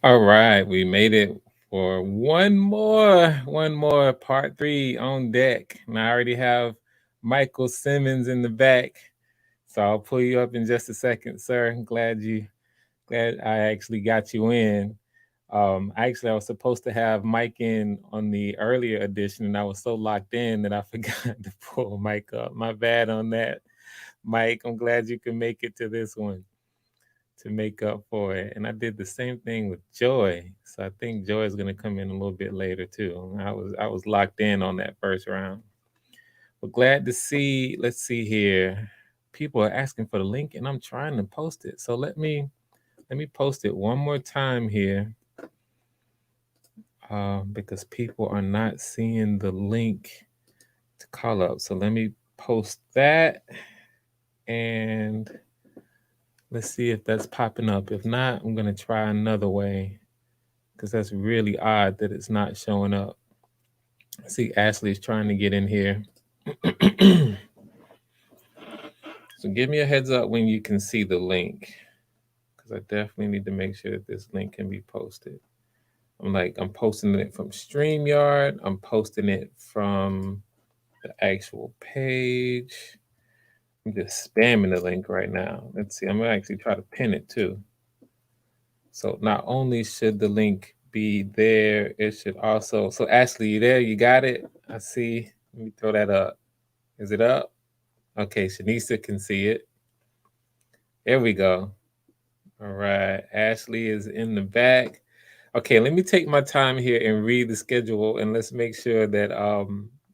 All right, we made it for one more part 3 on deck. And I already have Michael Simmons in the back. So I'll pull you up in just a second, sir. Glad I actually got you in. I was supposed to have Mike in on the earlier edition, and I was so locked in that I forgot to pull Mike up. My bad on that, Mike. I'm glad you can make it to this one to make up for it. And I did the same thing with Joy. So I think Joy is gonna come in a little bit later too. I was locked in on that first round. But glad to see, let's see here. People are asking for the link and I'm trying to post it. So let me post it one more time here. Because people are not seeing the link to call up. So let me post that and let's see if that's popping up. If not, I'm going to try another way because that's really odd that it's not showing up. I see Ashley's trying to get in here. So give me a heads up when you can see the link because I definitely need to make sure that this link can be posted. I'm posting it from StreamYard. I'm posting it from the actual page. I'm just spamming the link right now. Let's see. I'm going to actually try to pin it too. So not only should the link be there, it should also. So Ashley, you there? You got it? I see. Let me throw that up. Is it up? Okay, Shanisa can see it. There we go. All right. Ashley is in the back. Okay, let me take my time here and read the schedule and let's make sure that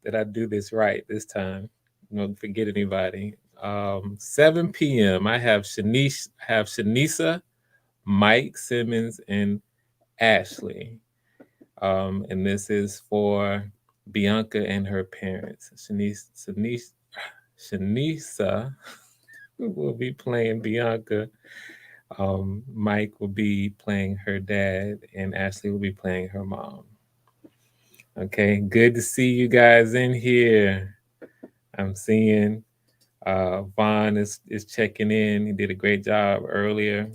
that I do this right this time. Don't forget anybody. 7 p.m. I have Shanisa, Mike Simmons, and Ashley. And this is for Bianca and her parents. Shanisa will be playing Bianca. Mike will be playing her dad, and Ashley will be playing her mom. Okay, good to see you guys in here. I'm seeing Vaughn is checking in. He did a great job earlier.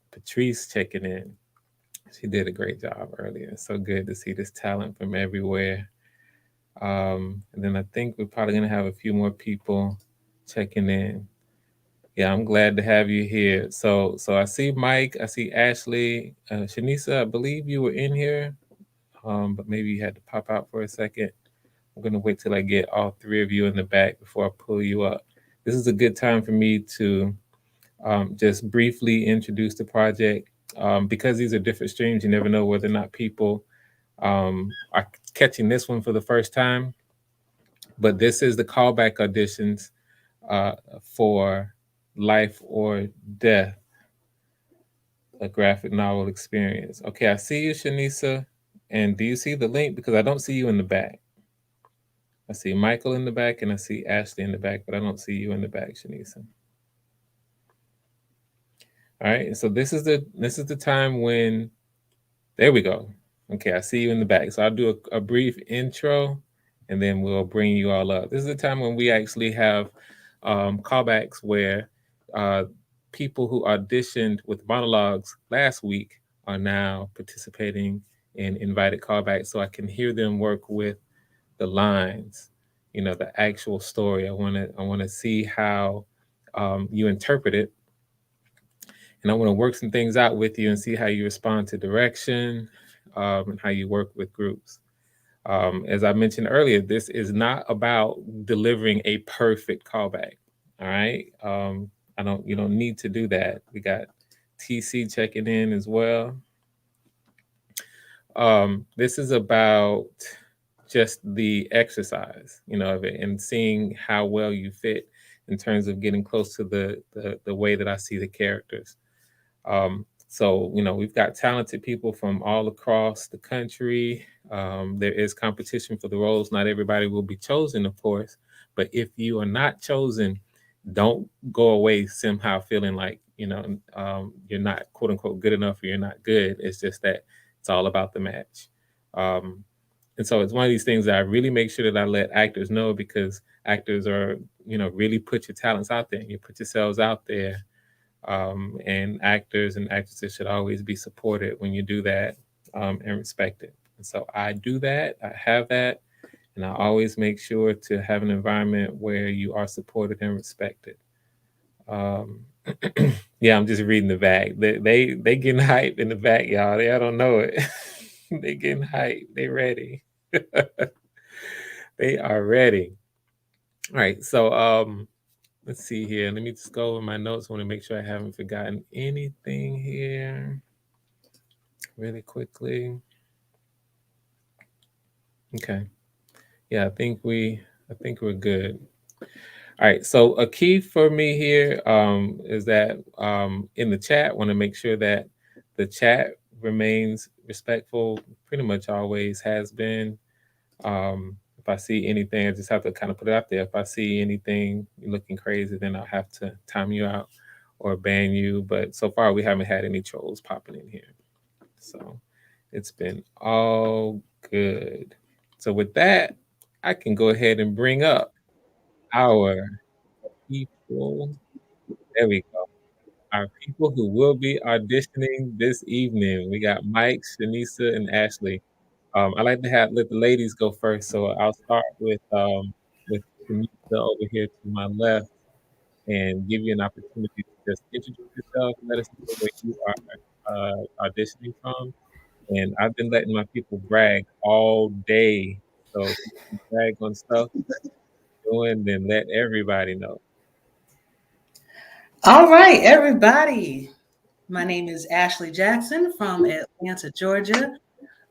Patrice checking in. She did a great job earlier. So good to see this talent from everywhere. And then I think we're probably gonna have a few more people checking in. Yeah, I'm glad to have you here. So I see Mike, I see Ashley, Shanisa. I believe you were in here, but maybe you had to pop out for a second. I'm gonna wait till I get all 3 of you in the back before I pull you up. This is a good time for me to just briefly introduce the project. Because these are different streams, you never know whether or not people are catching this one for the first time. But this is the callback auditions for Life or Death, a graphic novel experience. Okay, I see you, Shanisa. And do you see the link? Because I don't see you in the back. I see Michael in the back and I see Ashley in the back, but I don't see you in the back, Shanisa. All right, so this is the time when, there we go. Okay, I see you in the back. So I'll do a brief intro and then we'll bring you all up. This is the time when we actually have callbacks where uh, people who auditioned with monologues last week are now participating in invited callbacks so I can hear them work with the lines, the actual story. I want to see how you interpret it, and I want to work some things out with you and see how you respond to direction, and how you work with groups. As I mentioned earlier, this is not about delivering a perfect callback. All right. I don't. You don't need to do that. We got TC checking in as well. This is about just the exercise, of it, and seeing how well you fit in terms of getting close to the way that I see the characters. So, we've got talented people from all across the country. There is competition for the roles. Not everybody will be chosen, of course, but if you are not chosen, don't go away somehow feeling like, you're not quote unquote good enough or you're not good. It's just that it's all about the match. Um, and so it's one of these things that I really make sure that I let actors know, because actors are, really put your talents out there. You put yourselves out there, and actors and actresses should always be supported when you do that, and respected. And so I do that. I have that, and I always make sure to have an environment where you are supported and respected. Um, yeah, I'm just reading the back. They getting hype in the back, y'all. I don't know it. They getting hype. They ready. They are ready. All right. So let's see here. Let me just go over my notes. I want to make sure I haven't forgotten anything here really quickly. Okay. Yeah, I think we're good. All right. So a key for me here, is that, in the chat, want to make sure that the chat remains respectful. Pretty much always has been. If I see anything, I just have to kind of put it out there. If I see anything looking crazy, then I'll have to time you out or ban you. But so far, we haven't had any trolls popping in here. So it's been all good. So with that, I can go ahead and bring up our people. There we go. Our people who will be auditioning this evening. We got Mike, Shanisa, and Ashley. I like to let the ladies go first, so I'll start with Shanisa over here to my left, and give you an opportunity to just introduce yourself, let us know where you are auditioning from. And I've been letting my people brag all day, so if you can brag on stuff you're doing, then let everybody know. All right, everybody. My name is Ashley Jackson from Atlanta, Georgia,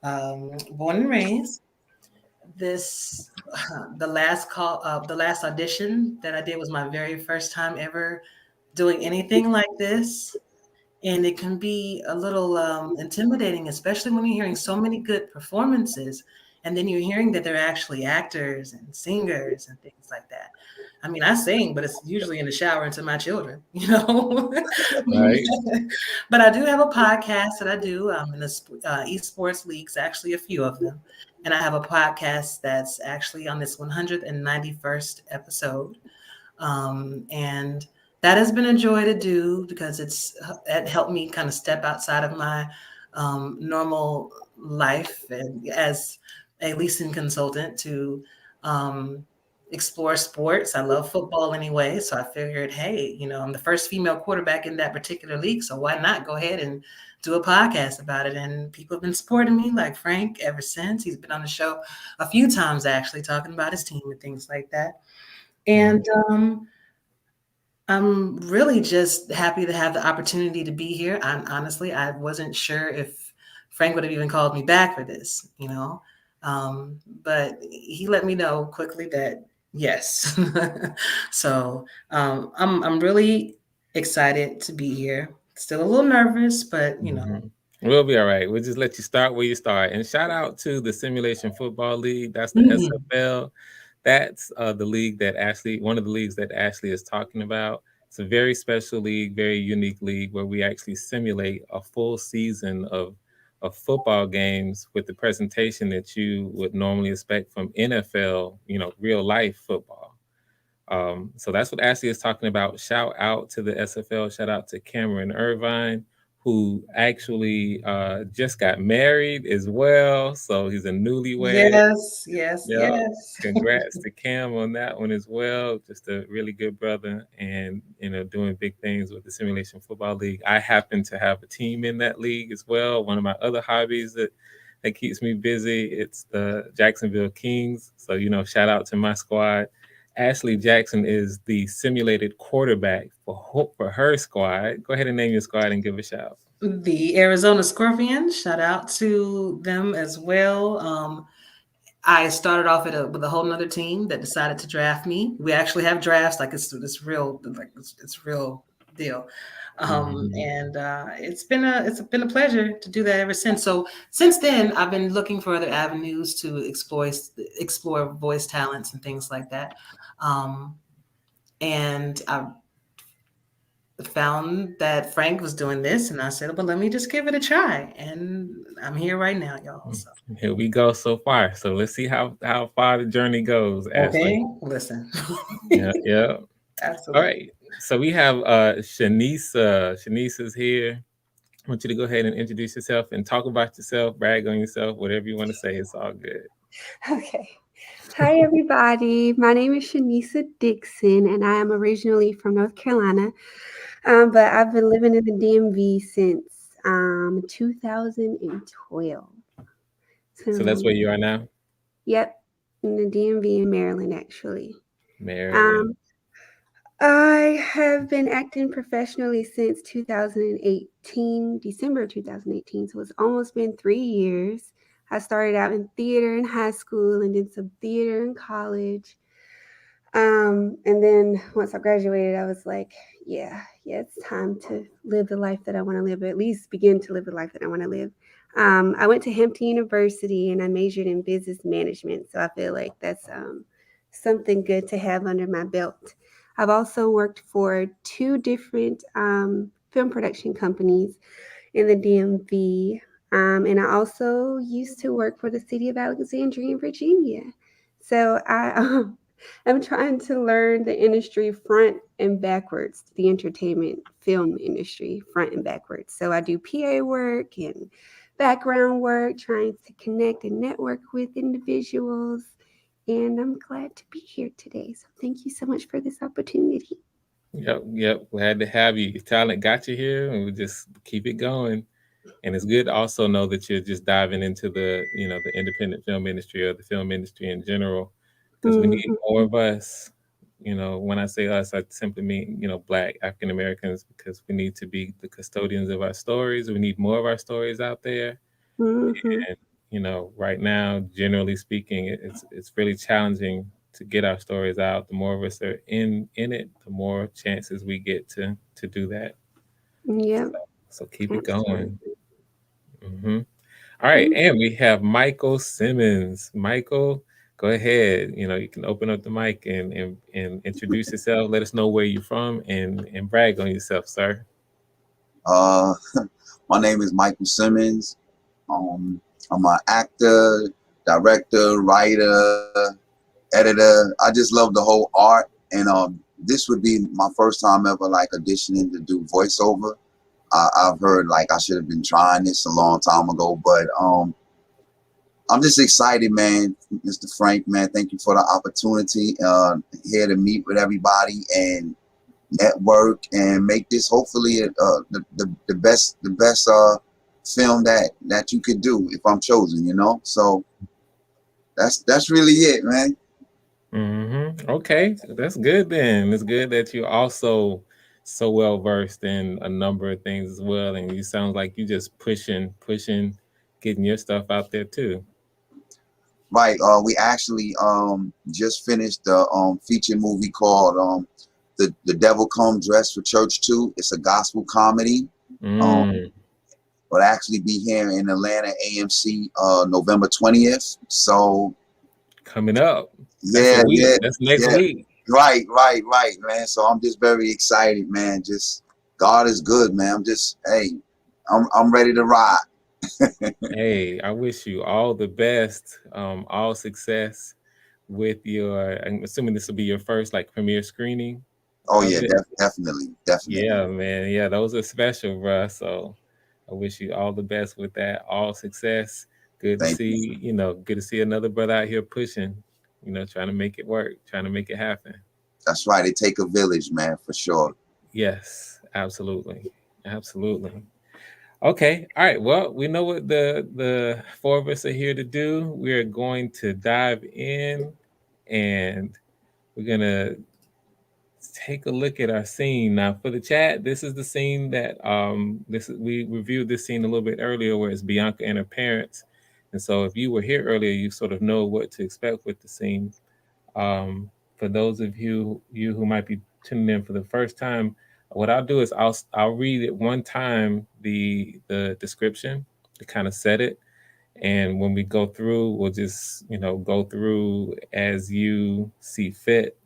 born and raised. This the last audition that I did was my very first time ever doing anything like this, and it can be a little intimidating, especially when you're hearing so many good performances, and then you're hearing that they're actually actors and singers and things like that. I mean, I sing, but it's usually in the shower to my children, you know. Right? But I do have a podcast that I do in the esports leagues, actually a few of them, and I have a podcast that's actually on this 191st episode, and that has been a joy to do because it helped me kind of step outside of my normal life and as a leasing consultant to um, explore sports. I love football anyway, so I figured, hey, I'm the first female quarterback in that particular league, so why not go ahead and do a podcast about it? And people have been supporting me, like Frank, ever since. He's been on the show a few times, actually, talking about his team and things like that. And I'm really just happy to have the opportunity to be here. Honestly, I wasn't sure if Frank would have even called me back for this. Um, but he let me know quickly that yes. So I'm really excited to be here. Still a little nervous, but. Mhm. We'll be all right. We'll just let you start where you start. And shout out to the Simulation Football League. That's the Mhm. SFL. That's the league that one of the leagues that Ashley is talking about. It's a very special league, very unique league where we actually simulate a full season of of football games with the presentation that you would normally expect from NFL, real life football. So that's what Ashley is talking about. Shout out to the SFL. Shout out to Cameron Irvine, who actually just got married as well. So he's a newlywed. Yes, yes, Yeah. yes. Congrats to Cam on that one as well. Just a really good brother and, doing big things with the Simulation Football League. I happen to have a team in that league as well. One of my other hobbies that keeps me busy, it's the Jacksonville Kings. So, shout out to my squad. Ashley Jackson is the simulated quarterback for her squad. Go ahead and name your squad and give a shout. The Arizona Scorpions, shout out to them as well. I started off with a whole nother team that decided to draft me. We actually have drafts, like it's real, like it's real deal. Mhm. And it's been a pleasure to do that ever since. So since then, I've been looking for other avenues to explore voice talents and things like that. Um, and I found that Frank was doing this, and I said, "Well, let me just give it a try." And I'm here right now, y'all. So Here we go so far. So let's see how far the journey goes, Ashley. okay, listen, Yeah, yeah. All absolutely. right. So we have Shanisa. Shanisa's here. I want you to go ahead and introduce yourself and talk about yourself, brag on yourself, whatever you want to say. It's all good. Okay. Hi, everybody. My name is Shanisa Dixon, and I am originally from North Carolina, but I've been living in the DMV since 2012. So that's So, where you are now, yep, in the DMV in Maryland, actually. Maryland. Um, I have been acting professionally since 2018, December 2018. So it's almost been 3 years. I started out in theater in high school and did some theater in college. And then once I graduated, I was like, yeah, it's time to live the life that I want to live, or at least begin to live the life that I want to live. I went to Hampton University and I majored in business management. So I feel like that's something good to have under my belt. I've also worked for two different film production companies in the DMV. And I also used to work for the city of Alexandria in Virginia. So I'm trying to learn the industry front and backwards, the entertainment film industry front and backwards. So I do PA work and background work, trying to connect and network with individuals. And I'm glad to be here today. So thank you so much for this opportunity. Yep, yep. Glad to have you. Your talent got you here, and we just keep it going. And it's good to also know that you're just diving into the independent film industry or the film industry in general, because we need Mhm. more of us. When I say us, I simply mean, Black African Americans, because we need to be the custodians of our stories. We need more of our stories out there. Mhm. And, right now, generally speaking, it's really challenging to get our stories out. The more of us are in it, the more chances we get to do that. Yep, So keep it going. absolutely. hmm All right, Thank and we have Michael Simmons. Michael, go ahead. You can open up the mic and introduce yourself. Let us know where you're from and brag on yourself, sir. Uh, my name is Michael Simmons. Um, I'm an actor, director, writer, editor. I just love the whole art, and this would be my first time ever like auditioning to do voiceover. I've heard like I should have been trying this a long time ago, but I'm just excited, man. Mr. Frank, man, thank you for the opportunity. Here to meet with everybody and network and make this hopefully the best film that you could do if I'm chosen. So that's really it, man. Okay, that's good then. It's good that you're also so well versed in a number of things as well, and you sound like you just pushing, getting your stuff out there too. Right. We actually just finished the feature movie called The Devil Comes Dressed for Church Too. It's a gospel comedy. Um, Mm, will actually be here in Atlanta AMC November 20th. So coming up. That's a yeah, week. yeah, That's next yeah. week. Right, man. So I'm just very excited, man. Just God is good, man. I'm just, hey, I'm ready to ride. Hey, I wish you all the best, all success with your. I'm assuming this will be your first like premiere screening Oh of yeah, it. definitely, definitely. Yeah, man. Yeah, those are special, bruh. So I wish you all the best with that. All success. Good to Thank you. see, good to see another brother out here pushing, trying to make it work, trying to make it happen. That's right. It take a village, man, for sure. Yes, absolutely. Absolutely. Okay. All right. Well, we know what the four of us are here to do. We're going to dive in and we're gonna take a look at our scene. Now for the chat, this is the scene that we reviewed this scene a little bit earlier where it's Bianca and her parents. And so if you were here earlier, you sort of know what to expect with the scene. For those of you who might be tuning in for the first time, what I'll do is I'll read it one time the description to kind of set it, and when we go through, we'll just go through as you see fit.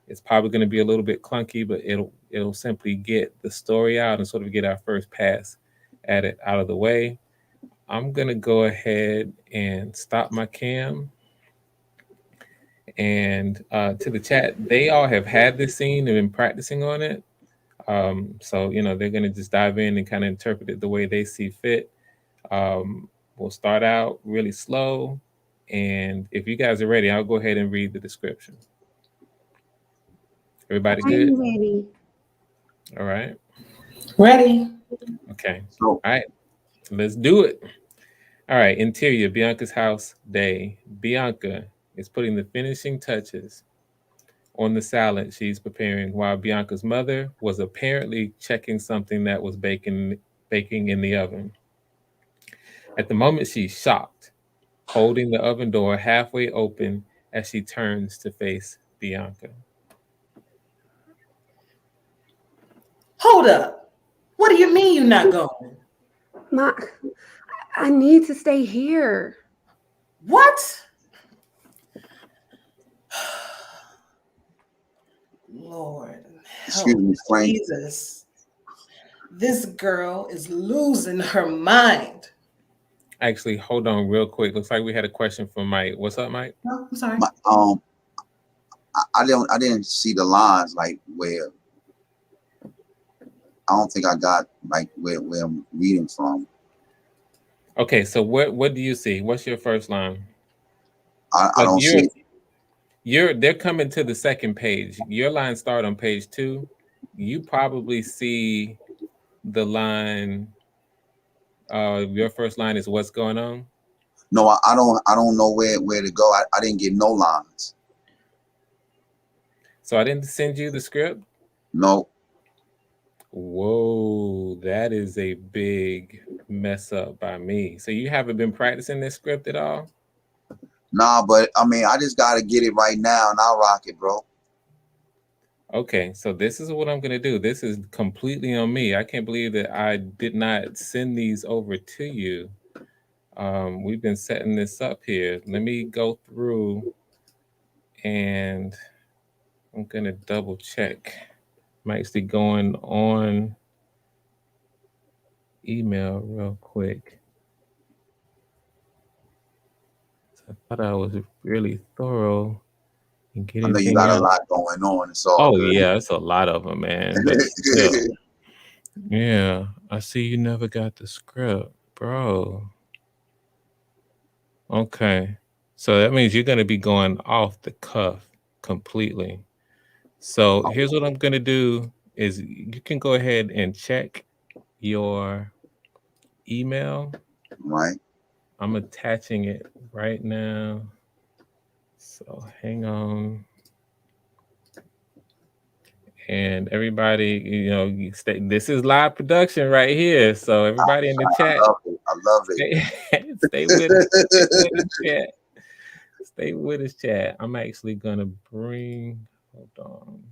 It's probably going to be a little bit clunky, but it'll simply get the story out and sort of get our first pass at it out of the way. I'm gonna go ahead and stop my cam. And to the chat, they all have had this scene and been practicing on it. So they're gonna just dive in and kind of interpret it the way they see fit. We'll start out really slow, and if you guys are ready, I'll go ahead and read the description. Everybody good? I'm ready. All right. Ready? Okay. So All right. Let's do it. All right. Interior, Bianca's house day. Bianca is putting the finishing touches on the salad she's preparing while Bianca's mother was apparently checking something that was baking in the oven. At the moment, she's shocked, holding the oven door halfway open as she turns to face Bianca. Hold up. What do you mean you're not going? Ma, I need to stay here. What? Lord, excuse help me, Frank. Jesus. This girl is losing her mind. Actually, hold on real quick. Looks like we had a question from Mike. What's up, Mike? Oh, I'm sorry. I didn't see the lines like where I don't think I got like where I'm reading from. Okay, so what do you see? What's your first line? I Like don't see they're coming to the second page. Your lines start on page 2. You probably see the line. Your first line is what's going on. No, I don't know where to go. I didn't get no lines. So I didn't send you the script. No. Whoa, that is a big mess up by me. So you haven't been practicing this script at all? Nah, but I mean, I just gotta get it right now, and I'll rock it, bro. Okay, so this is what I'm gonna do. This is completely on me. I can't believe that I did not send these over to you. We've been setting this up here. Let me go through and I'm gonna double check. I'm actually going on email real quick. So I thought I was really thorough in I getting know you things got a out. lot going on. It's all Oh good. yeah, it's a lot of them, man. But still, yeah. I see you never got the script, bro. Okay, so that means you're gonna be going off the cuff completely. So here's what I'm gonna do: is you can go ahead and check your email. Right. I'm attaching it right now. So hang on. And everybody, you stay. This is live production right here. So everybody in the chat, I love it. I love it. stay with us. Stay with us, chat. Stay with us, chat. I'm actually gonna bring. Hold on.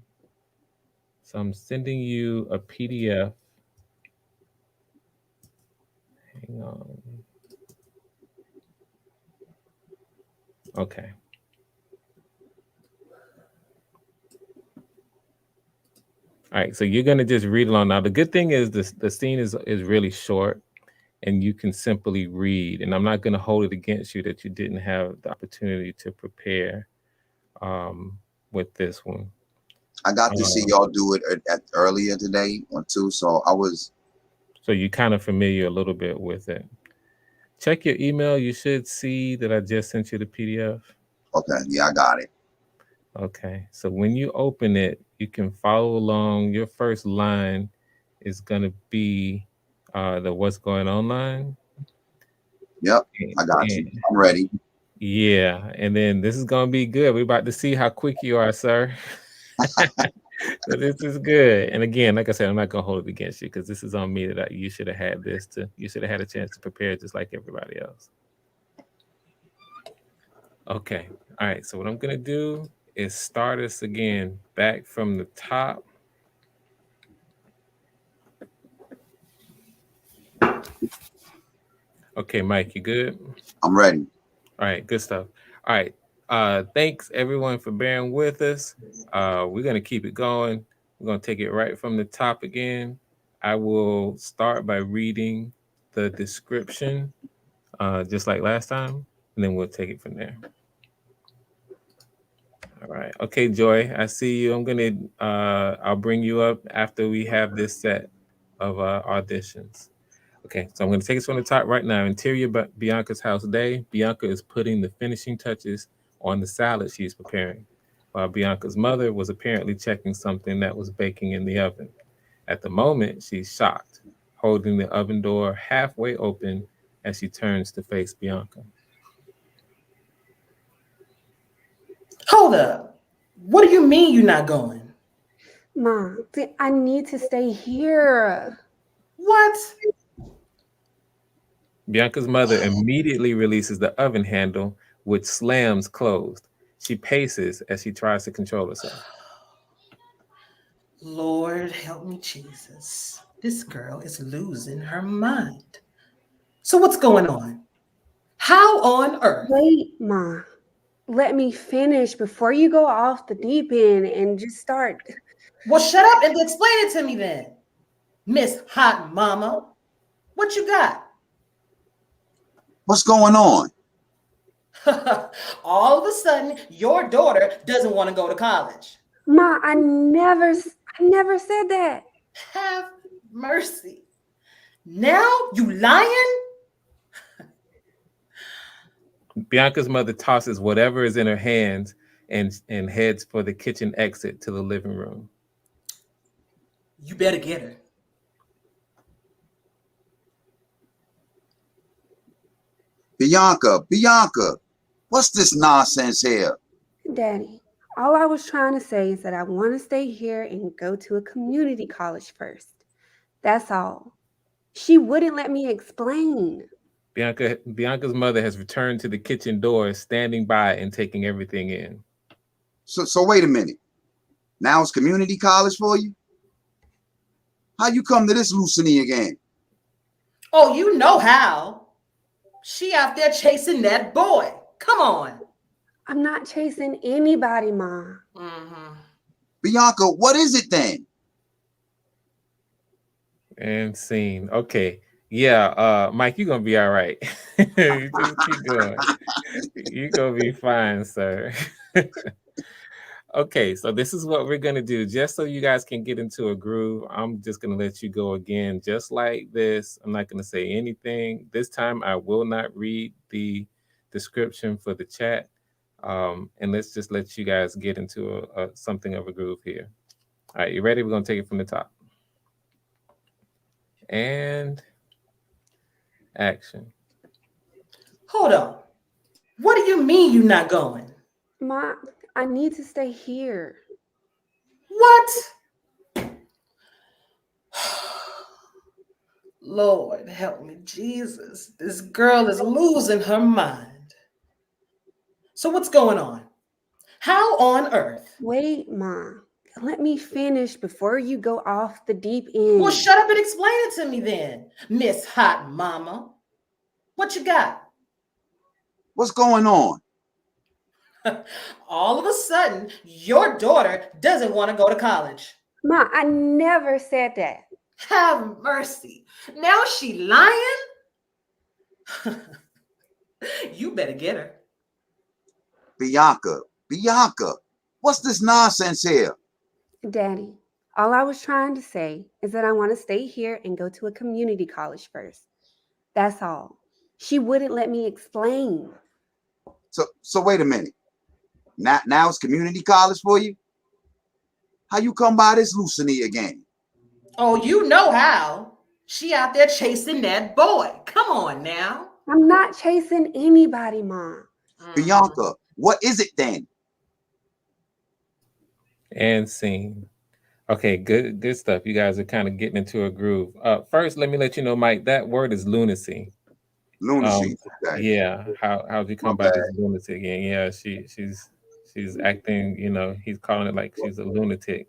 So I'm sending you a PDF. Hang on. Okay. All right. So you're gonna just read along. Now the good thing is the scene is really short. and you can simply read. And I'm not going to hold it against you that you didn't have the opportunity to prepare with this one. I got to see y'all do it earlier today or two, so So you're kind of familiar a little bit with it. Check your email. You should see that I just sent you the PDF. Okay, yeah, I got it. Okay, so when you open it, you can follow along. Your first line is going to be the what's going on line. Yep, I got you. I'm ready. Yeah, and then this is going to be good. We're about to see how quick you are, sir. So this is good. And again, like I said, I'm not going to hold it against you because this is on me that you should have had you should have had a chance to prepare just like everybody else. Okay. All right. So what I'm going to do is start us again back from the top. Okay, Mike, you good? I'm ready. All right, good stuff. All right. Thanks everyone for bearing with us. We're going to keep it going. We're going to take it right from the top again. I will start by reading the description, just like last time, and then we'll take it from there. All right. Okay, Joy, I see you. I'll bring you up after we have this set of auditions. Okay, so I'm going to take us from the top right now. Interior Bianca's house day. Bianca is putting the finishing touches on the salad she's preparing, while Bianca's mother was apparently checking something that was baking in the oven. At the moment, she's shocked, holding the oven door halfway open as she turns to face Bianca. Hold up. What do you mean you're not going? Ma, I need to stay here. What? Bianca's mother immediately releases the oven handle, which slams closed. She paces as she tries to control herself. Lord help me, Jesus. This girl is losing her mind. So what's going on? How on earth? Wait, Ma. Let me finish before you go off the deep end and just start. Well, shut up and explain it to me then. Miss Hot Mama, what you got? What's going on? All of a sudden, your daughter doesn't want to go to college. Ma, I never said that. Have mercy. Now you lying? Bianca's mother tosses whatever is in her hands and heads for the kitchen exit to the living room. You better get her. Bianca, what's this nonsense here? Daddy, all I was trying to say is that I want to stay here and go to a community college first. That's all. She wouldn't let me explain. Bianca's mother has returned to the kitchen door, standing by and taking everything in. So wait a minute. Now it's community college for you? How you come to this Lucini again? Oh, you know how. She out there chasing that boy. Come on. I'm not chasing anybody, Ma. Mm-hmm. Bianca, what is it then? And scene. Okay. Yeah, Mike, you're gonna be all right. You just keep going. You're gonna be fine, sir. Okay, so this is what we're gonna do. Just so you guys can get into a groove, I'm just gonna let you go again, just like this. I'm not gonna say anything. This time I will not read the description for the chat. And let's just let you guys get into something of a groove here. All right, you ready? We're gonna take it from the top. And action. Hold on. What do you mean you're not going? Ma, I need to stay here. What? Lord help me, Jesus. This girl is losing her mind. So what's going on? How on earth? Wait, Ma. Let me finish before you go off the deep end. Well, shut up and explain it to me then, Miss Hot Mama. What you got? What's going on? All of a sudden, your daughter doesn't want to go to college. Ma, I never said that. Have mercy. Now she lying? You better get her. Bianca, what's this nonsense here? Daddy, all I was trying to say is that I want to stay here and go to a community college first. That's all. She wouldn't let me explain. So wait a minute. Now it's community college for you? How you come by this Lucini again? Oh, you know how. She out there chasing that boy. Come on now. I'm not chasing anybody, Mom. Bianca, what is it then? And scene. Okay, good stuff. You guys are kind of getting into a groove. First, let me let you know, Mike, that word is lunacy. Lunacy. Okay, Yeah. How'd you my come by bad. this lunacy again? Yeah, she's acting, he's calling it like she's a lunatic.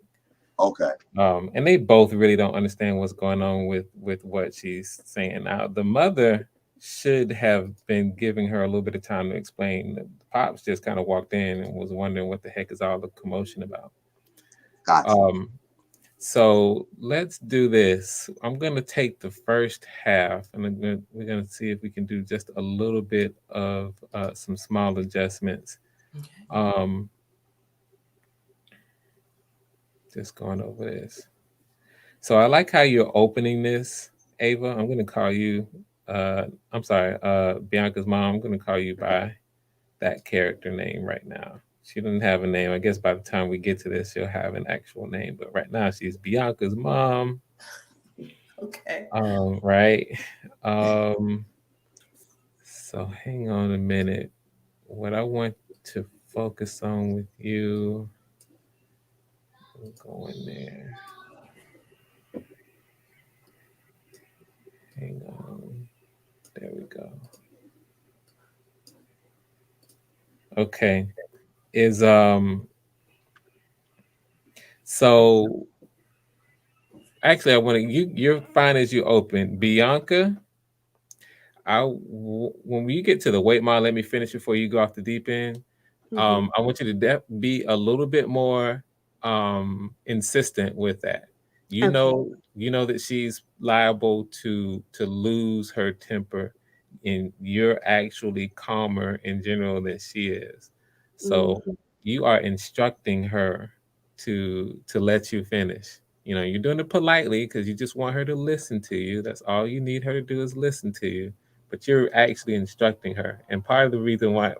Okay, And they both really don't understand what's going on with what she's saying. Now, the mother should have been giving her a little bit of time to explain. The pops just kind of walked in and was wondering what the heck is all the commotion about. gotcha. So let's do this. I'm gonna take the first half, and we're gonna see if we can do just a little bit of some small adjustments. Okay. Just going over this. So I like how you're opening this, Ava. I'm gonna call you. I'm sorry, Bianca's mom. I'm gonna call you by that character name right now. She doesn't have a name. I guess by the time we get to this, she'll have an actual name. But right now, she's Bianca's mom. Okay. Right. Um, so hang on a minute. What I want to focus on with you, we'll go in there. Hang on. There we go. Okay. Is so actually I want to you're fine as you open. Bianca, when you get to the wait mile, let me finish before you go off the deep end. I want you to be a little bit more insistent with that. Okay. You know that she's liable to lose her temper, and you're actually calmer in general than she is. So Mhm. you are instructing her to let you finish. You're doing it politely because you just want her to listen to you. That's all you need her to do is listen to you. But you're actually instructing her, and part of the reason why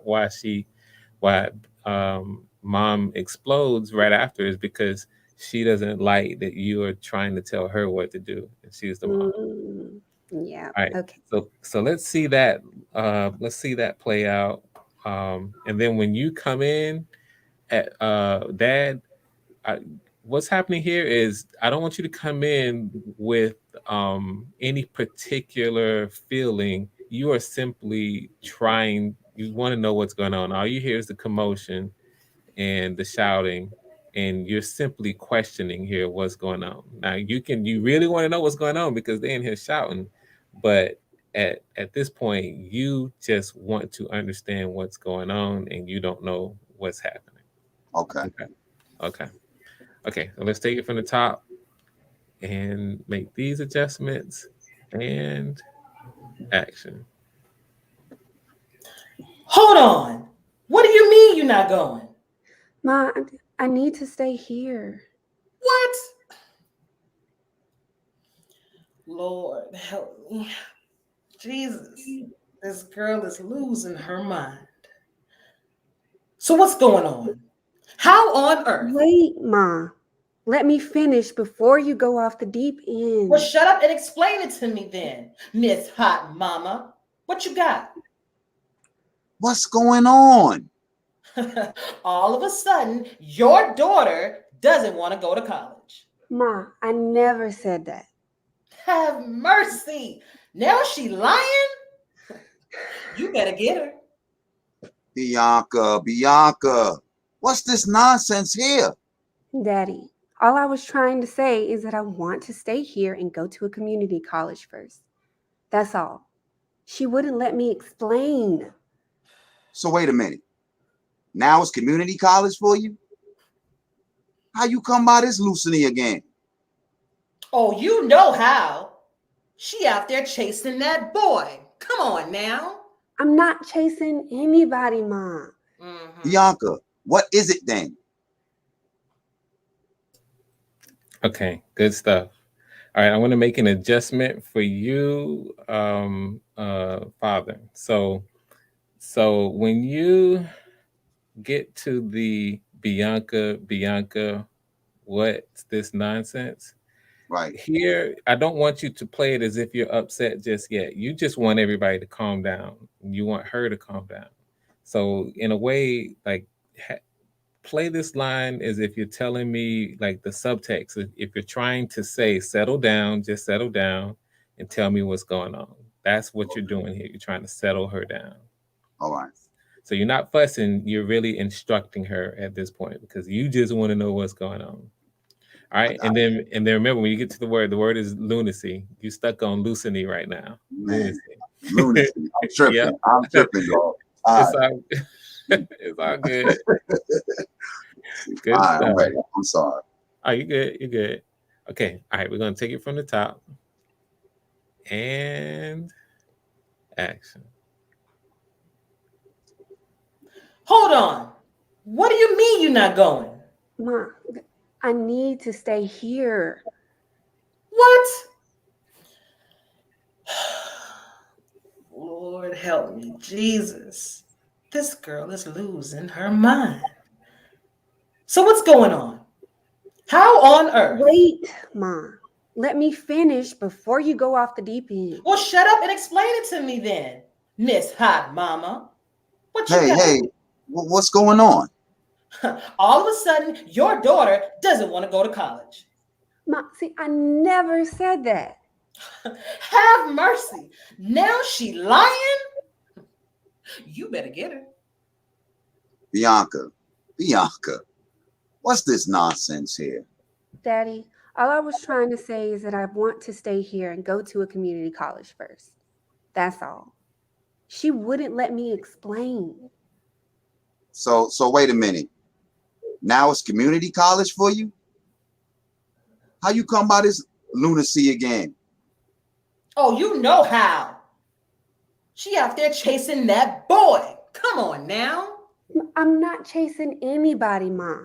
mom explodes right after is because she doesn't like that you are trying to tell her what to do, and she's the mom. Mm. Yeah. All right. Okay. So let's see that play out. And then when you come in at dad, I, what's happening here is I don't want you to come in with any particular feeling. You are simply trying. You want to know what's going on. All you hear is the commotion and the shouting, and you're simply questioning here what's going on. Now you really want to know what's going on because they're in here shouting, but at this point you just want to understand what's going on and you don't know what's happening. Okay. Okay. Okay, so let's take it from the top and make these adjustments and action. Hold on. What do you mean you're not going? Ma, I need to stay here. What? Lord, help me. Jesus, this girl is losing her mind. So what's going on? How on earth? Wait, Ma. Let me finish before you go off the deep end. Well, shut up and explain it to me then, Miss Hot Mama. What you got? What's going on? All of a sudden, your daughter doesn't want to go to college. Ma, I never said that. Have mercy. Now she lying? You better get her. Bianca, what's this nonsense here? Daddy, all I was trying to say is that I want to stay here and go to a community college first. That's all. She wouldn't let me explain. So wait a minute. Now it's community college for you? How you come by this Lucini again? Oh, you know how. She out there chasing that boy. Come on now. I'm not chasing anybody, Ma. Bianca, what is it then? Okay, good stuff. All right, I want to make an adjustment for you, Father. So when you get to the Bianca, what's this nonsense? Right. Here, I don't want you to play it as if you're upset just yet. You just want everybody to calm down. You want her to calm down. So in a way, like play this line as if you're telling me like the subtext. If you're trying to say, settle down, just settle down and tell me what's going on. That's what you're doing here. You're trying to settle her down. All right. So you're not fussing, you're really instructing her at this point because you just want to know what's going on. All right. And then remember when you get to the word is lunacy. You stuck on luciny right now. Man, Lunacy. lunacy. I'm tripping. Yep. I'm tripping, dog. It's all it's all good. Good All right, stuff. I'm ready. I'm sorry. Oh, you good. You're good. Okay. All right. We're gonna take it from the top. And action. Hold on. What do you mean you're not going? Ma, I need to stay here. What? Lord help me, Jesus. This girl is losing her mind. So what's going on? How on earth? Wait, Ma. Let me finish before you go off the deep end. Well, shut up and explain it to me then, Miss Hot Mama. What you Hey, got? hey, what's going on? All of a sudden, your daughter doesn't want to go to college. Ma, see, I never said that. Have mercy. Now she lying? You better get her. Bianca, what's this nonsense here? Daddy, all I was trying to say is that I want to stay here and go to a community college first. That's all. She wouldn't let me explain. So wait a minute. Now it's community college for you? How you come by this lunacy again? Oh, you know how. She out there chasing that boy. Come on now. I'm not chasing anybody, Ma.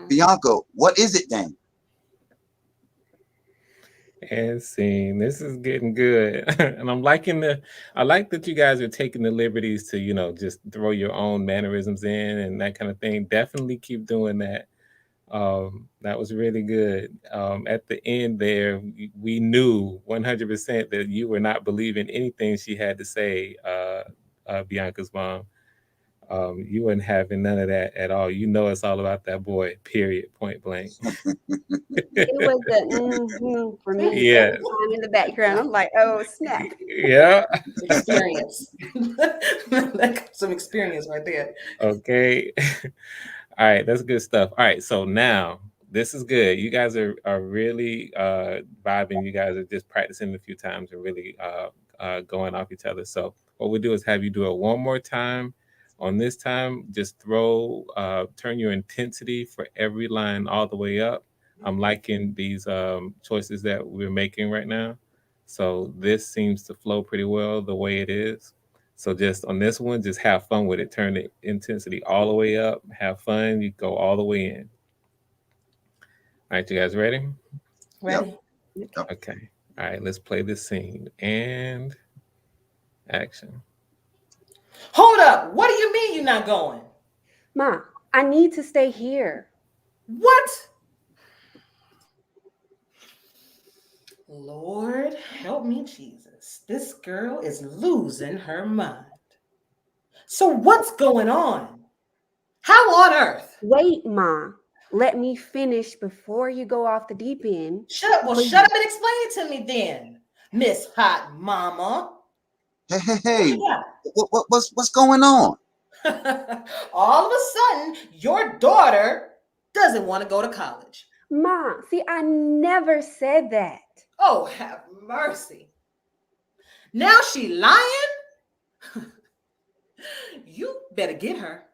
Bianca, what is it then? And scene. This is getting good. And I like that you guys are taking the liberties to, just throw your own mannerisms in and that kind of thing. Definitely keep doing that. That was really good. At the end there, we knew 100% that you were not believing anything she had to say, Bianca's mom. You weren't having none of that at all. You know it's all about that boy, period, point blank. It was the for me Yeah. every time in the background. I'm like, oh, snap. Yeah. Experience. Some experience right there. Okay. All right, that's good stuff. All right, so now this is good. You guys are really vibing. You guys are just practicing a few times and really going off each other. So what we'll do is have you do it one more time. On this time, just turn your intensity for every line all the way up. I'm liking these choices that we're making right now. So this seems to flow pretty well the way it is. So just on this one, just have fun with it. Turn the intensity all the way up. Have fun. You go all the way in. All right, you guys ready? Ready? Yep. Okay. All right, let's play this scene. And action. Hold up. What do you mean you're not going? Ma, I need to stay here. What? Lord, help me, Jesus. This girl is losing her mind. So what's going on? How on earth? Wait, Ma. Let me finish before you go off the deep end. Shut up. Well, Please. shut up and explain it to me then, Miss Hot Mama. Hey, what's going on? All of a sudden, your daughter doesn't want to go to college. Ma, see, I never said that. Oh, have mercy. Now she lying? You better get her.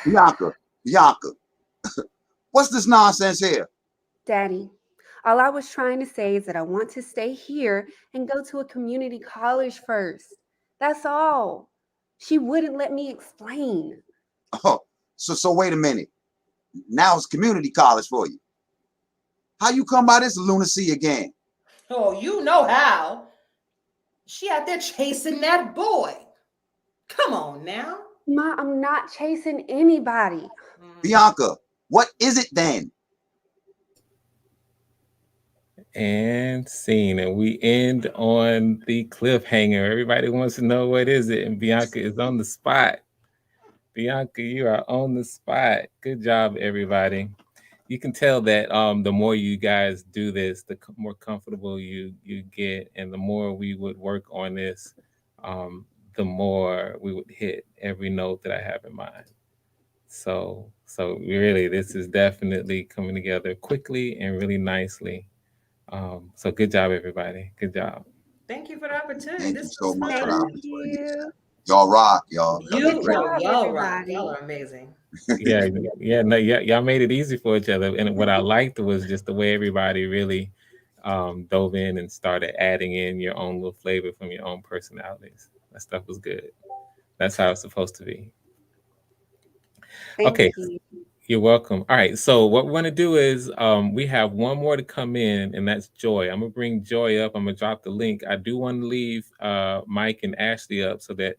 Bianca, what's this nonsense here? Daddy, all I was trying to say is that I want to stay here and go to a community college first. That's all. She wouldn't let me explain. Oh, so wait a minute. Now it's community college for you. How you come by this lunacy again? Oh, you know how. She out there chasing that boy. Come on now. Ma, I'm not chasing anybody. Bianca, what is it then? And scene, and we end on the cliffhanger. Everybody wants to know what is it, and Bianca is on the spot. Bianca, you are on the spot. Good job, everybody. You can tell that the more you guys do this, the more comfortable you get, and the more we would work on this, um, the more we would hit every note that I have in mind. So really, this is definitely coming together quickly and really nicely. So good job, everybody. Good job. Thank you for the opportunity. Thank you This so was much for the Thank fun. opportunity. you. Y'all rock, y'all. Y'all did You great. know, job, y'all rock. everybody. Y'all are amazing. Yeah, yeah, no, yeah, y'all made it easy for each other. And what I liked was just the way everybody really dove in and started adding in your own little flavor from your own personalities. That stuff was good. That's how it's supposed to be. Thank Okay, you. you're welcome. All right, so what we're gonna do is we have one more to come in, and that's Joy. I'm gonna bring Joy up. I'm gonna drop the link. I do want to leave Mike and Ashley up so that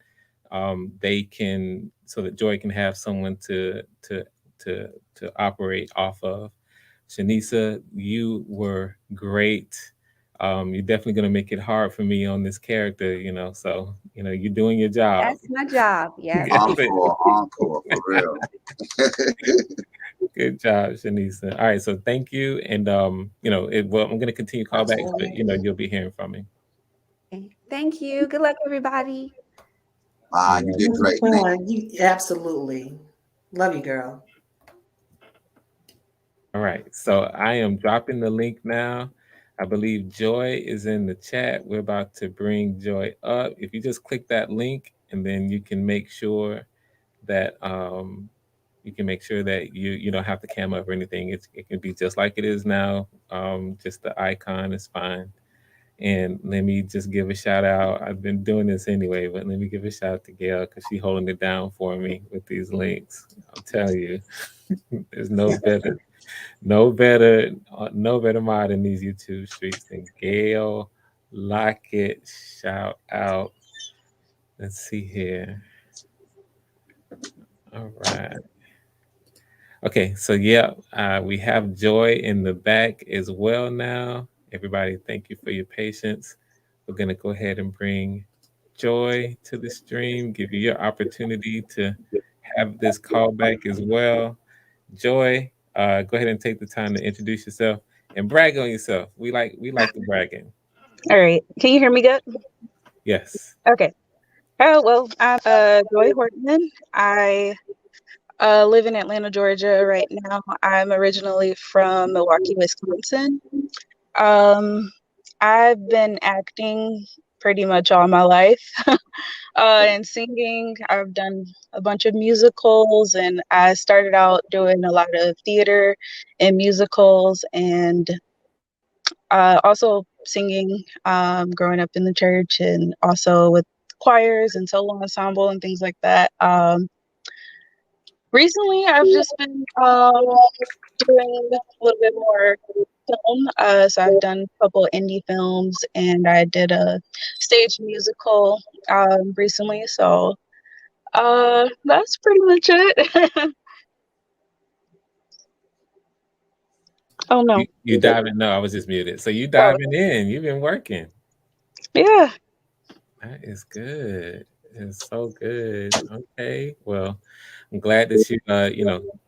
so that Joy can have someone to operate off of. Shanisa, you were great. You're definitely gonna make it hard for me on this character, so you're doing your job. That's my job. Yep. Encore, encore, for real. Good job, Shanisa. All right, so thank you, and well, I'm gonna continue callbacks, but Absolutely. you'll be hearing from me. Okay. Thank you. Good luck, everybody. Ah, You're you did welcome. great. Thank you. You absolutely. Love you, girl. All right, so I am dropping the link now. I believe Joy is in the chat. We're about to bring Joy up. If you just click that link, and then you can make sure that you don't have the cam up or anything. It can be just like it is now. Just the icon is fine. And let me just give a shout out. I've been doing this anyway, but let me give a shout out to Gail because she's holding it down for me with these links. I'll tell you, there's no better mod in these YouTube streets than Gail Lockett. Shout out. Let's see here. All right. Okay, so yeah, we have Joy in the back as well now. Everybody, thank you for your patience. We're gonna go ahead and bring Joy to the stream, give you your opportunity to have this callback as well. Joy, go ahead and take the time to introduce yourself and brag on yourself. We like the bragging. All right. Can you hear me good? Yes. Okay. Oh, well, I'm Joy Hortman. I live in Atlanta, Georgia right now. I'm originally from Milwaukee, Wisconsin. Um, I've been acting pretty much all my life. And singing. I've done a bunch of musicals, and I started out doing a lot of theater and musicals, and also singing, growing up in the church, and also with choirs and solo ensemble and things like that. Recently, I've just been doing a little bit more film. So I've done a couple indie films, and I did a stage musical recently. So that's pretty much it. Oh no. You diving? No, I was just muted. So you Oh, diving in? You've been working. yeah. That is good. It's so good. Okay. Well, I'm glad that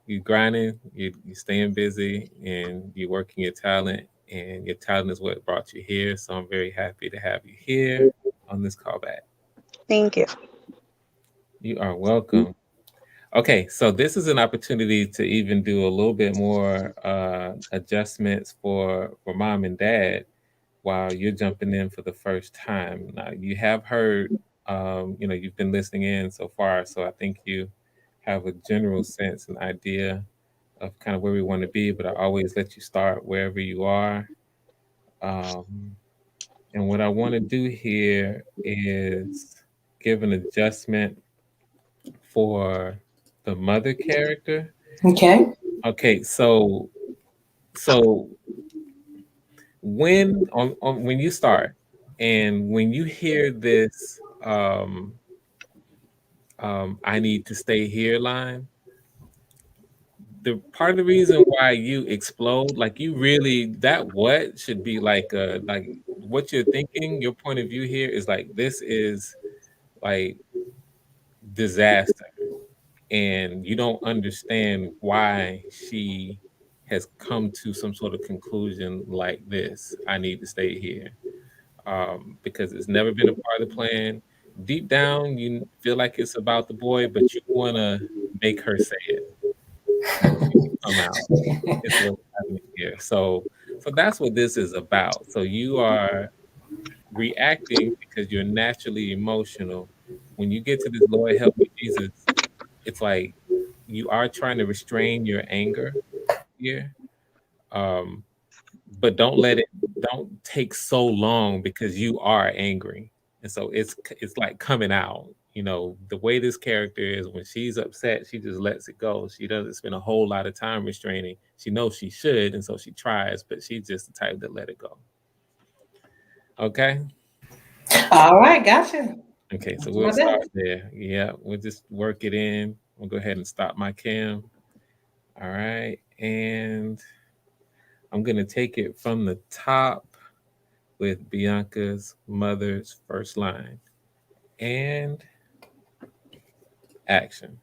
you grinding, you staying busy, and you working your talent, and your talent is what brought you here. So I'm very happy to have you here on this callback. Thank you. You are welcome. Okay, so this is an opportunity to even do a little bit more adjustments for mom and dad while you're jumping in for the first time. Now, you have heard, you've been listening in so far, so I think you have a general sense and idea of kind of where we want to be, but I always let you start wherever you are. Um, and what I want to do here is give an adjustment for the mother character. Okay. Okay, so when you start and when you hear this I need to stay here line, the part of the reason why you explode, like you really that what should be like what you're thinking, your point of view here is like this is like disaster, and you don't understand why she has come to some sort of conclusion like this. I need to stay here, because it's never been a part of the plan. Deep down, you feel like it's about the boy, but you want to make her say it come out. It's what's happening here. So that's what this is about. So you are reacting because you're naturally emotional. When you get to this Lord help me Jesus, it's like you are trying to restrain your anger here. Um, but don't take so long because you are angry. And so it's like coming out. You know, the way this character is, when she's upset, she just lets it go. She doesn't spend a whole lot of time restraining. She knows she should, and so she tries, but she's just the type that let it go. Okay. All right, gotcha. Okay, so I'll do we'll my start best. there. Yeah, we'll just work it in. We'll go ahead and stop my cam. All right, and I'm gonna take it from the top with Bianca's mother's first line. And action.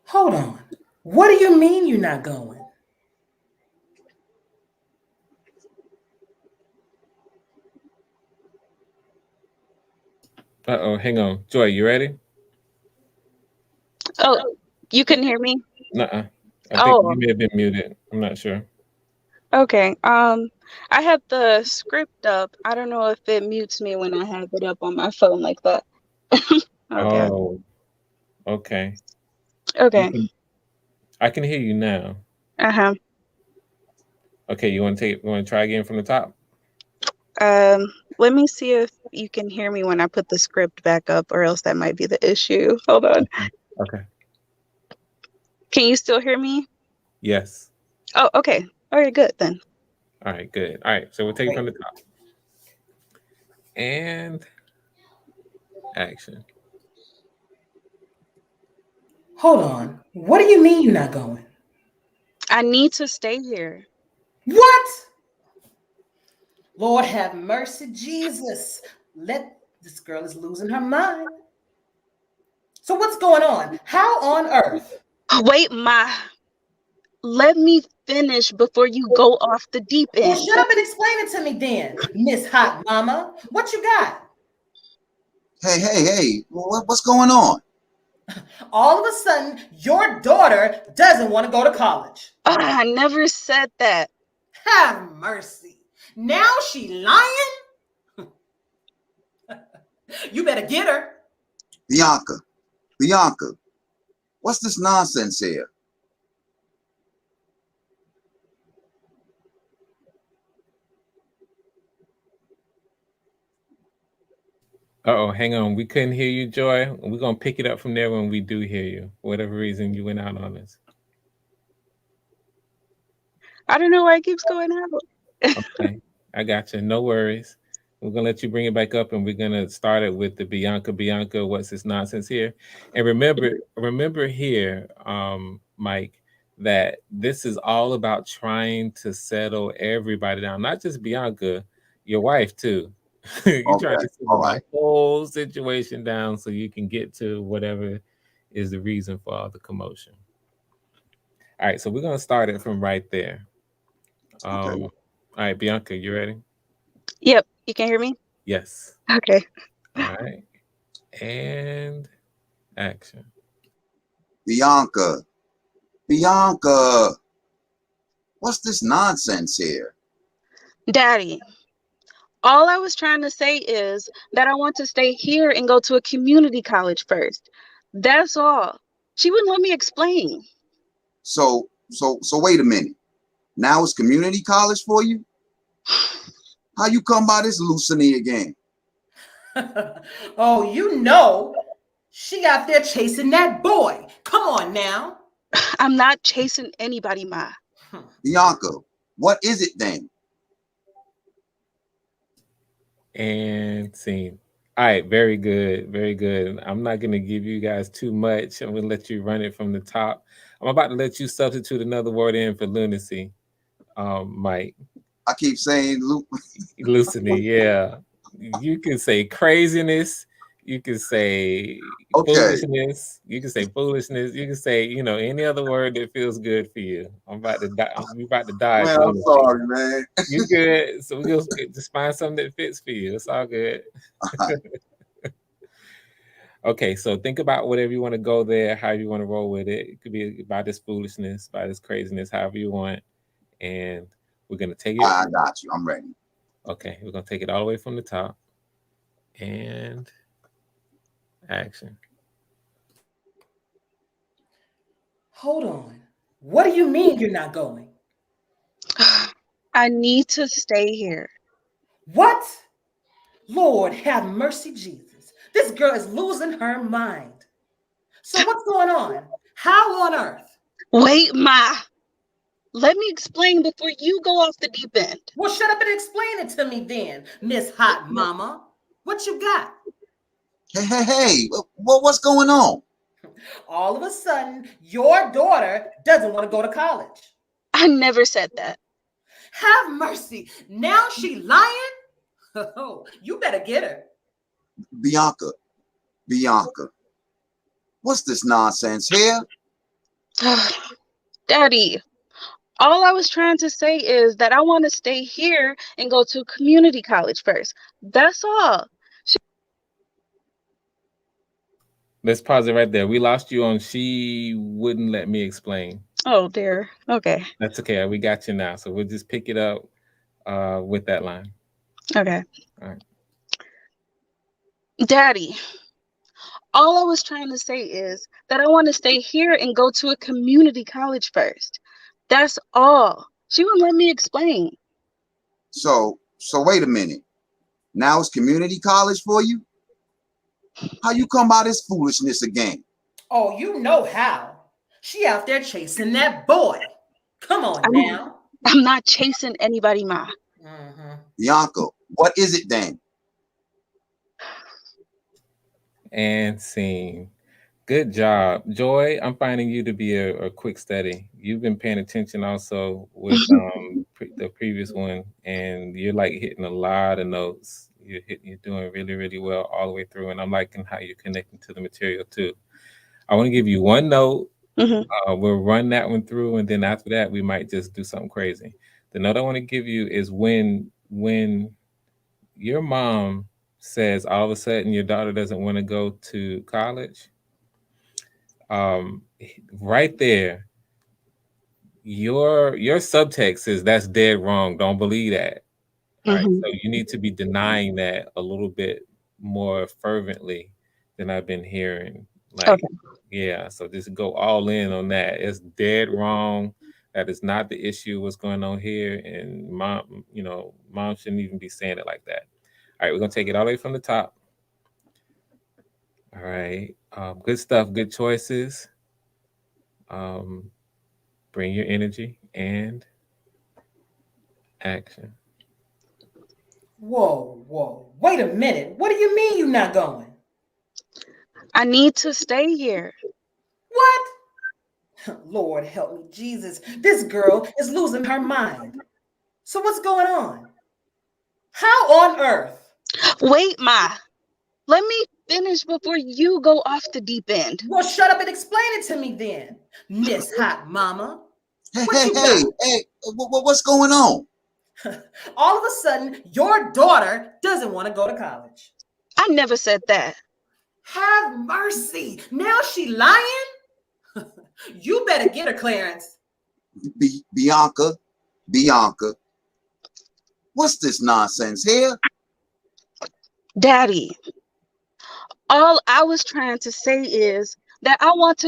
Hold on. What do you mean you're not going? Uh-oh, hang on. Joy, you ready? Oh, you couldn't hear me? Nuh-uh. I think you Oh, may have been muted. I'm not sure. okay. I had the script up. I don't know if it mutes me when I have it up on my phone like that. Okay. Oh, okay. You Okay. can I can hear you now. Uh-huh. Okay, you want to try again from the top? Let me see if you can hear me when I put the script back up, or else that might be the issue. Hold on. Okay. Can you still hear me? Yes. Oh, okay. All right, good then. All right, good. All right, so we'll take it from the top. And action. Hold on. What do you mean you're not going? I need to stay here. What? Lord have mercy, Jesus. This girl is losing her mind. So what's going on? How on earth? Wait, let me finish before you go off the deep Well, end. shut up and explain it to me then, Miss Hot Mama. What you got? Hey, what's going on? All of a sudden, your daughter doesn't want to go to college. I never said that. Have mercy. Now she lying? You better get her. Bianca, what's this nonsense here? Uh-oh, hang on. We couldn't hear you, Joy. We're gonna pick it up from there when we do hear you. For whatever reason you went out on us. I don't know why it keeps going out. Okay, I got you. No worries. We're gonna let you bring it back up, and we're gonna start it with the Bianca. What's this nonsense here? And remember here, Mike, that this is all about trying to settle everybody down, not just Bianca, your wife too. You're trying Okay, to settle all the right. whole situation down so you can get to whatever is the reason for all the commotion. All right, so we're gonna start it from right there. Okay. All right, Bianca, you ready? Yep, you can hear me? Yes. Okay. All right. And action. Bianca, what's this nonsense here? Daddy, all I was trying to say is that I want to stay here and go to a community college first. That's all. She wouldn't let me explain. So wait a minute. Now it's community college for you? How you come by this Lucini again? Oh, you know, she out there chasing that boy. Come on now. I'm not chasing anybody, Ma. Bianca, what is it then? And scene. All right, very good, very good. I'm not gonna give you guys too much. I'm gonna let you run it from the top. I'm about to let you substitute another word in for lunacy, Mike. I keep saying, Luke. Lucidity, yeah. You can say craziness. You can say Okay, foolishness. You can say foolishness. You can say, any other word that feels good for you. I'm about to die. We about to dodge man, I'm lunacy. sorry, man. You good? So we'll just find something that fits for you. It's all good. Okay, so think about whatever you want to go there, how you want to roll with it. It could be about this foolishness, about this craziness, however you want. And we're gonna take it. I got you. I'm ready. Okay, we're gonna take it all the way from the top. And action. Hold on. What do you mean you're not going? I need to stay here. What? Lord, have mercy, Jesus. This girl is losing her mind. So what's going on? How on earth? Wait, Ma. Let me explain before you go off the deep end. Well, shut up and explain it to me then, Miss Hot Mama. What you got? Hey, what's going on? All of a sudden, your daughter doesn't want to go to college. I never said that. Have mercy. Now she lying? Oh, you better get her. Bianca, what's this nonsense here? Daddy, all I was trying to say is that I want to stay here and go to community college first. That's all. Let's pause it right there. We lost you on she wouldn't let me explain. Oh, dear. Okay. That's okay. We got you now. So we'll just pick it up with that line. Okay. All right. Daddy, all I was trying to say is that I want to stay here and go to a community college first. That's all. She wouldn't let me explain. So wait a minute. Now it's community college for you? How you come by this foolishness again? Oh, you know how. She out there chasing that boy. Come on now. I'm not chasing anybody, Ma. Bianca, what is it then? And scene. Good job. Joy, I'm finding you to be a quick study. You've been paying attention also with the previous one, and you're like hitting a lot of notes. You're doing really, really well all the way through, and I'm liking how you're connecting to the material too. I want to give you one note. We'll run that one through, and then after that, we might just do something crazy. The note I want to give you is when your mom says all of a sudden your daughter doesn't want to go to college. Right there, your subtext is that's dead wrong. Don't believe that. All right, so you need to be denying that a little bit more fervently than I've been hearing. Like, Okay. yeah, so just go all in on that. It's dead wrong. That is not the issue. What's going on here? And mom shouldn't even be saying it like that. All right, we're gonna take it all the way from the top. All right, good stuff. Good choices. Bring your energy and action. Whoa. Wait a minute. What do you mean you're not going? I need to stay here. What? Lord help me, Jesus. This girl is losing her mind. So what's going on? How on earth? Wait, Ma. Let me finish before you go off the deep end. Well, shut up and explain it to me then, Miss Hot Mama. Hey, What what's going on? All of a sudden, your daughter doesn't want to go to college. I never said that. Have mercy. Now she lying? You better get her, Clarence. Bianca, what's this nonsense here? Daddy, all I was trying to say is that I want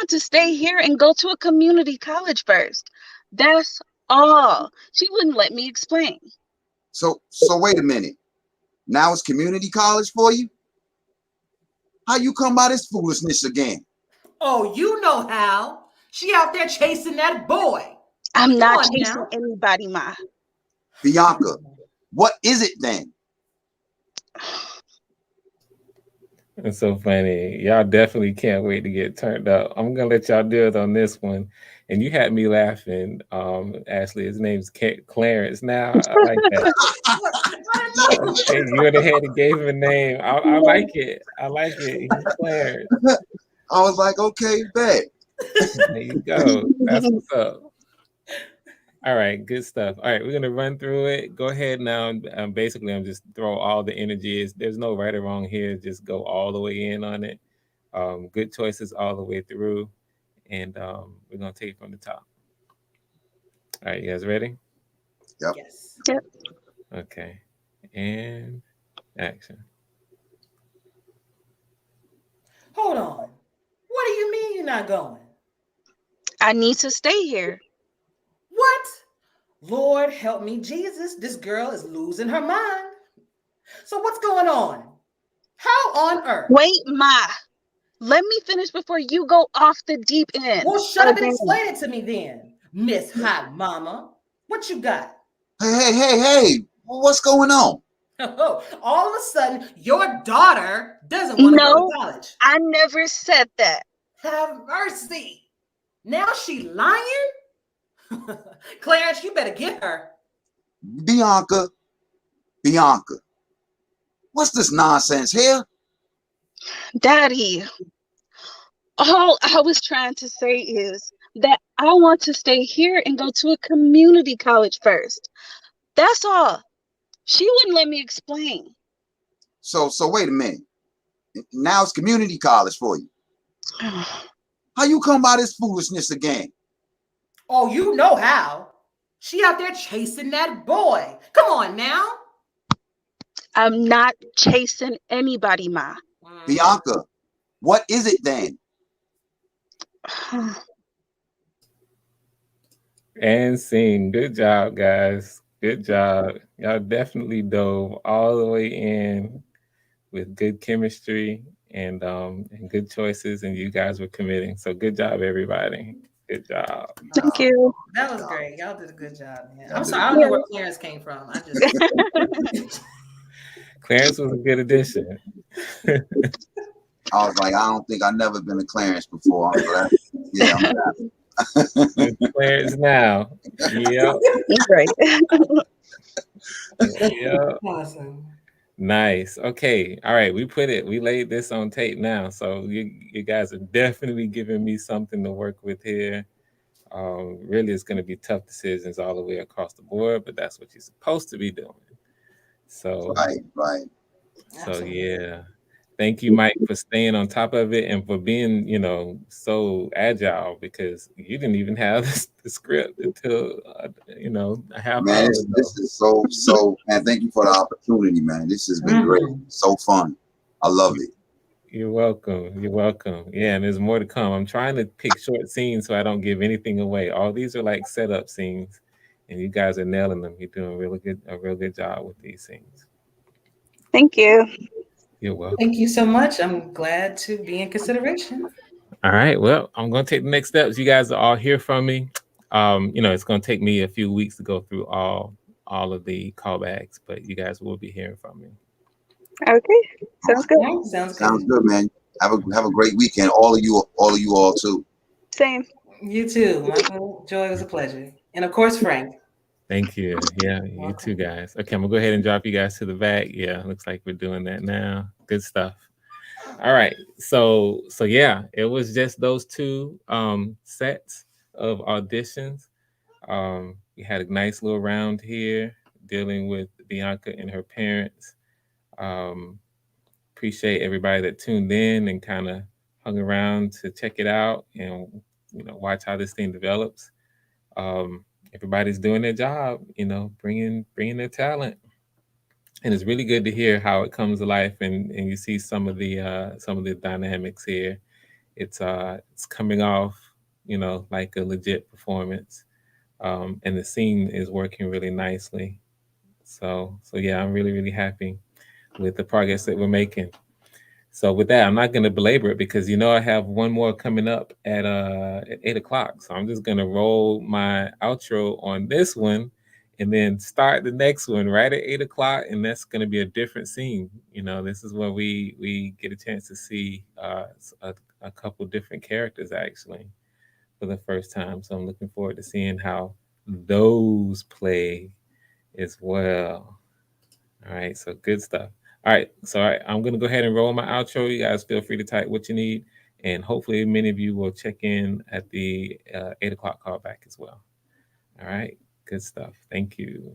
to stay here and go to a community college first. That's all. She wouldn't let me explain. So wait a minute. Now it's community college for you? How you come by this foolishness again? Oh, you know how. She out there chasing that boy. I'm Come not on chasing now. anybody, Ma. Bianca, what is it then? It's so funny. Y'all definitely can't wait to get turned up. I'm gonna let y'all do it on this one. And you had me laughing, Ashley. His name's Clarence now. I like that. What? I didn't know. Okay, you went ahead and gave him a name. I like it. I like it. He's Clarence. I was like, okay, bet. There you go. That's what's up. All right, good stuff. All right, we're gonna run through it. Go ahead now. Basically, I'm just throw all the energies. There's no right or wrong here. Just go all the way in on it. Good choices all the way through, and we're gonna take it from the top. All right, you guys ready? Yep. Yes. Yep. Okay, and action. Hold on. What do you mean you're not going? I need to stay here. What? Lord help me, Jesus. This girl is losing her mind. So what's going on? How on earth? Wait, Ma. Let me finish before you go off the deep end. Well, shut up and Again. explain it to me then, Miss Hot Mama. What you got? Hey, what's going on? All of a sudden, your daughter doesn't want to go No, to college. I never said that. Have mercy. Now she lying? Clarence, you better get her. Bianca, what's this nonsense here? Daddy, all I was trying to say is that I want to stay here and go to a community college first. That's all. She wouldn't let me explain. So wait a minute. Now it's community college for you. How you come by this foolishness again? Oh, you know how. She out there chasing that boy. Come on now. I'm not chasing anybody, Ma. Bianca, what is it then? And scene. Good job, guys. Good job. Y'all definitely dove all the way in with good chemistry and good choices, and you guys were committing. So good job, everybody. Good job. Thank you. That was great. Y'all did a good job, man. Y'all I'm did sorry. a I don't know where Clarence came from. I just Clarence was a good addition. I was like, I don't think I've never been to Clarence before. I'm glad. Yeah, I'm glad. Good Clarence now. Yep. Right. Yep. awesome. Nice. Okay. All right. We laid this on tape now. So you guys are definitely giving me something to work with here. Really, it's going to be tough decisions all the way across the board, but that's what you're supposed to be doing. So, Right. so Absolutely. yeah. Thank you, Mike, for staying on top of it and for being, so agile because you didn't even have the script until, a half Man, hour this ago. is so, man, thank you for the opportunity, man. This has been great. Mhm. So fun. I love it. You're welcome. You're welcome. Yeah, and there's more to come. I'm trying to pick short scenes so I don't give anything away. All these are like setup scenes, and you guys are nailing them. You're doing a real good job with these scenes. Thank you. You're welcome. Thank you so much. I'm glad to be in consideration. All right. Well, I'm going to take the next steps. You guys are all hear from me. It's going to take me a few weeks to go through all of the callbacks, but you guys will be hearing from me. Okay. Sounds good. Yeah, sounds Sounds good. good, man. Have a great weekend. All of you all too. Same. You too, Michael. Joy, it was a pleasure. And of course, Frank. Thank you. Yeah, you too, Welcome. guys. Okay, I'm gonna go ahead and drop you guys to the back. Yeah, looks like we're doing that now. Good stuff. All right. So yeah, it was just those two sets of auditions. We had a nice little round here dealing with Bianca and her parents. Um, Appreciate everybody that tuned in and kind of hung around to check it out and watch how this thing develops. Everybody's doing their job, bringing their talent, and it's really good to hear how it comes to life and you see some of the dynamics here. It's coming off, like a legit performance, and the scene is working really nicely. So yeah, I'm really really happy. with the progress that we're making. So with that, I'm not going to belabor it because I have one more coming up at 8:00. So I'm just going to roll my outro on this one, and then start the next one right at 8:00, and that's going to be a different scene. This is where we get a chance to see a couple different characters actually for the first time. So I'm looking forward to seeing how those play as well. All right, so good stuff. All right, so I'm going to go ahead and roll my outro. You guys feel free to type what you need, and hopefully many of you will check in at the 8:00 callback as well. All right, good stuff. Thank you.